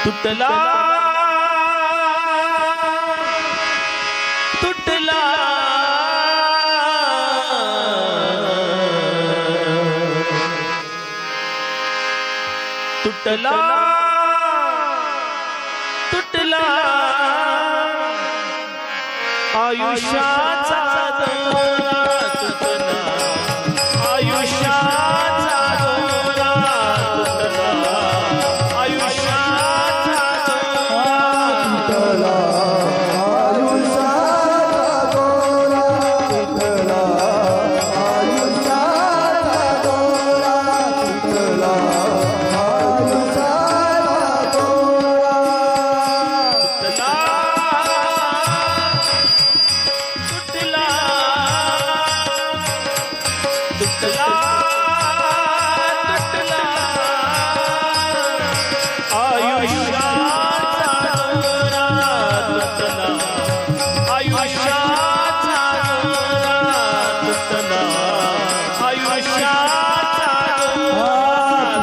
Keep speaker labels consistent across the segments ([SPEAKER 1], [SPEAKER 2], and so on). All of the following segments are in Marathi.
[SPEAKER 1] तुटला तुटला तुटला तुटला आयुष्याचा दोरा तुटला आयुष्याचा दोरा तुटला आयुष्याचा दोरा
[SPEAKER 2] तुटला आयुष्याचा दोरा तुटला आयुष्याचा दोरा तुटला आयुष्याचा दोरा
[SPEAKER 1] तुटला तुटला आयुष्याचा दोरा तुटला आयुष्याचा दोरा तुटला आयुष्याचा दोरा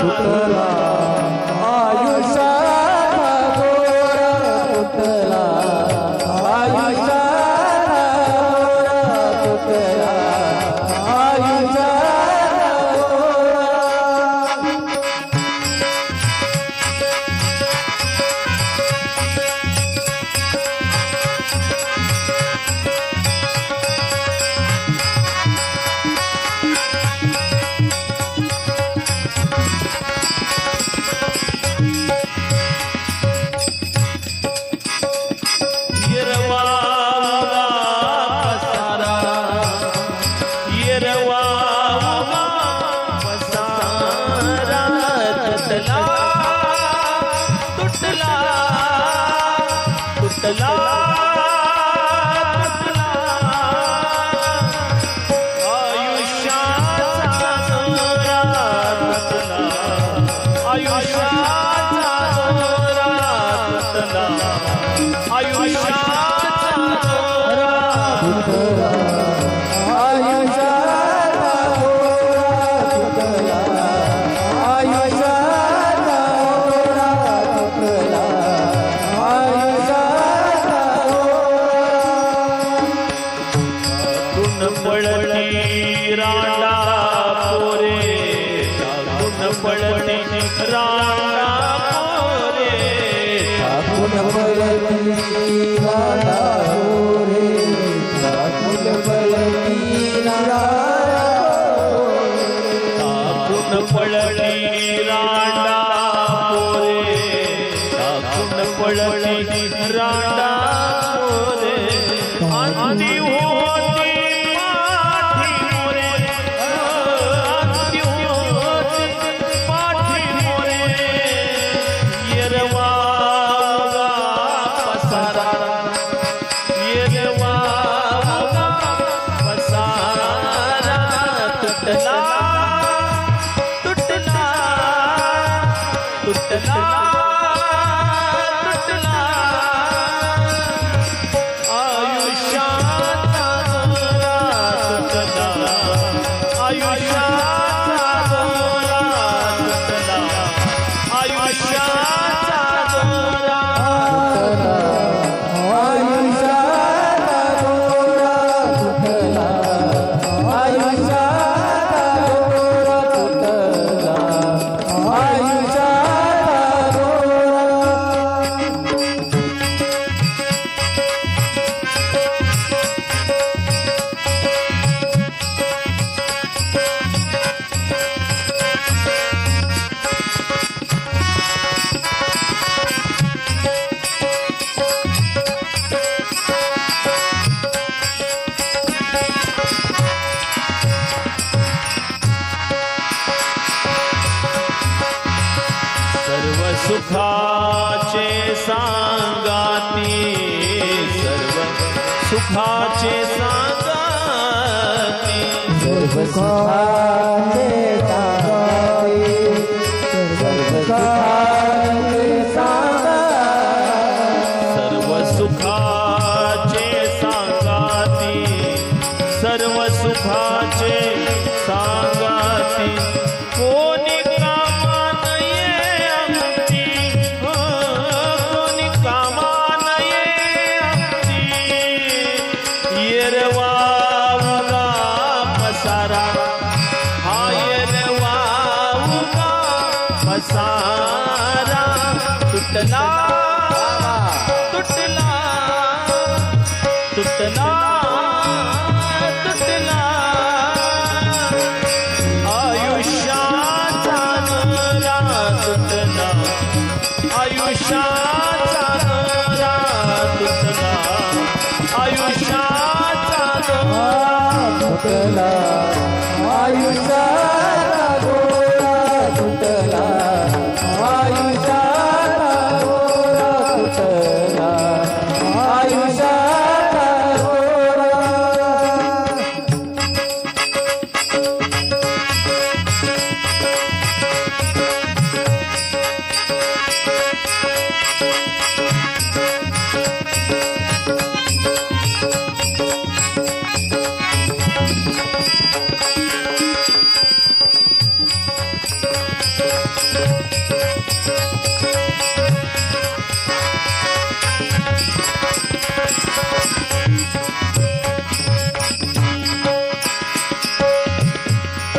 [SPEAKER 2] तुटला आयुष्याचा दोरा तुटला आयुष्याचा दोरा तुटला आयुष्याचा दोरा
[SPEAKER 1] तुटला तुटला आयुष्याचा दोरा तुटला आयुष्याचा दोरा तुटला आयुष्याचा दोरा
[SPEAKER 2] तुटला आयुष्याचा दोरा तुटला आयुष्याचा दोरा तुटला आयुष्याचा
[SPEAKER 1] पळती रांडा पोरे टाकून पळती रांडा पोरे
[SPEAKER 2] टाकून पळती रांडा पोरे टाकून पळती रांडा
[SPEAKER 1] टाकून पळती रांडा पोरे टाकून पळती रांडा पोरे आधी होती पाठी मोरे आधी होती पाठी मोरे येरवा पसारा येरवा पसारा तुटला तुटला तुटला तुटला आयुष्याचा दोरा तुटला आयुष्याचा दोरा तुटला आयुष्याचा दोरा
[SPEAKER 2] आयुष्याचा दोरा तुटला आयुष्याचा दोरा तुटला आयुष्याचा दोरा
[SPEAKER 1] सर्व सुखाचे सांगाती सर्व सुखाचे सांगाती
[SPEAKER 2] सर्व सुखाचे सांगाती सर्व सुखाचे सांगाती
[SPEAKER 1] सर्व सुखाचे सांगाती सर्व सुखाचे सांगाती कोणी कामा नये अंगठी येरवाऊगा पसारा हा येरवाऊगा पसारा तुटला तुटला तुटला तुटला आयुष्याचा दोरा तुटला आयुष्याचा दोरा तुटला आयुष्याचा दोरा
[SPEAKER 2] तुटला आयुष्याचा दोरा तुटला आयुष्याचा दोरा तुटला आयुष्याचा दोरा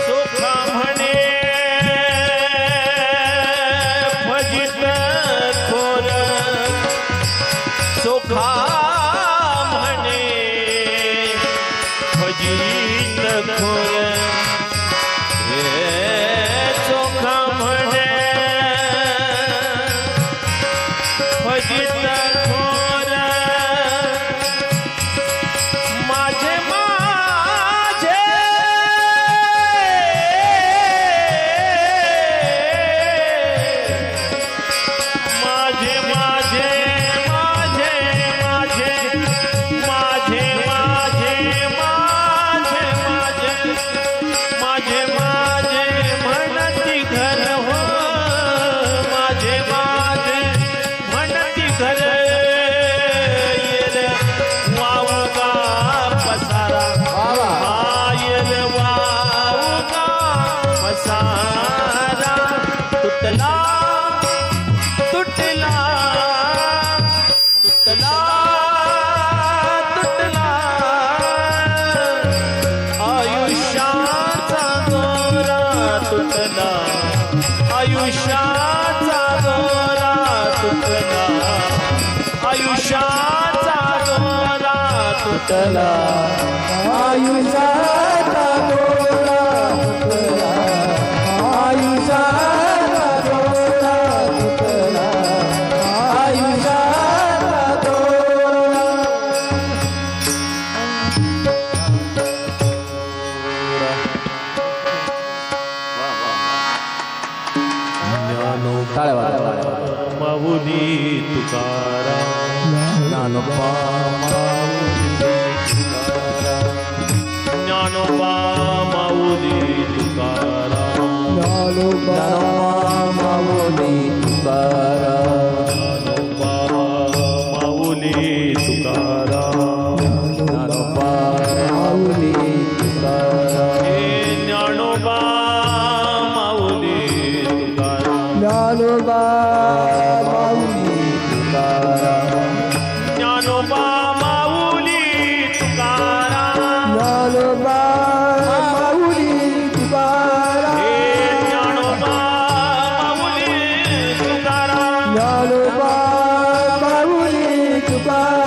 [SPEAKER 1] सोखा म्हणे फजित खोर सोखा म्हणे फजित खोर हे सोखा म्हणे फजित खोर माझे माझे माझे माझे माझे माझे माझे माझे माझे माझे माझे म्हणती घर हो माझे माझे म्हणती घर येर वावगा पसारा येर वावगा पसारा तुटला तुटला तुटला तुटला आयुष्याचा दोरा तुटला आयुष्याचा दोरा तुटला आयुष्याचा दोरा तुटला
[SPEAKER 2] तुटला आयुष्याचा दोरा तुटला आयुष्याचा दोरा तुटला आयुष्याचा दोरा टाळ्या वाजवा.
[SPEAKER 1] माऊली तुकाराम
[SPEAKER 2] ज्ञानोबा
[SPEAKER 1] ज्ञानोबा माऊली तुकाराम
[SPEAKER 2] ज्ञानोबा माऊली तुकाराम
[SPEAKER 1] ज्ञानोबा माऊली तुकाराम
[SPEAKER 2] ज्ञानोबा माऊली तुकाराम
[SPEAKER 1] हे ज्ञानोबा माऊली तुकाराम
[SPEAKER 2] ज्ञानोबा माऊली तुकाराम
[SPEAKER 1] ज्ञानोबा माऊली तुकाराम
[SPEAKER 2] ज्ञानोबा माऊली तुकाराम
[SPEAKER 1] हे ज्ञानोबा माऊली तुकाराम
[SPEAKER 2] ज्ञानोबा माऊली तुकाराम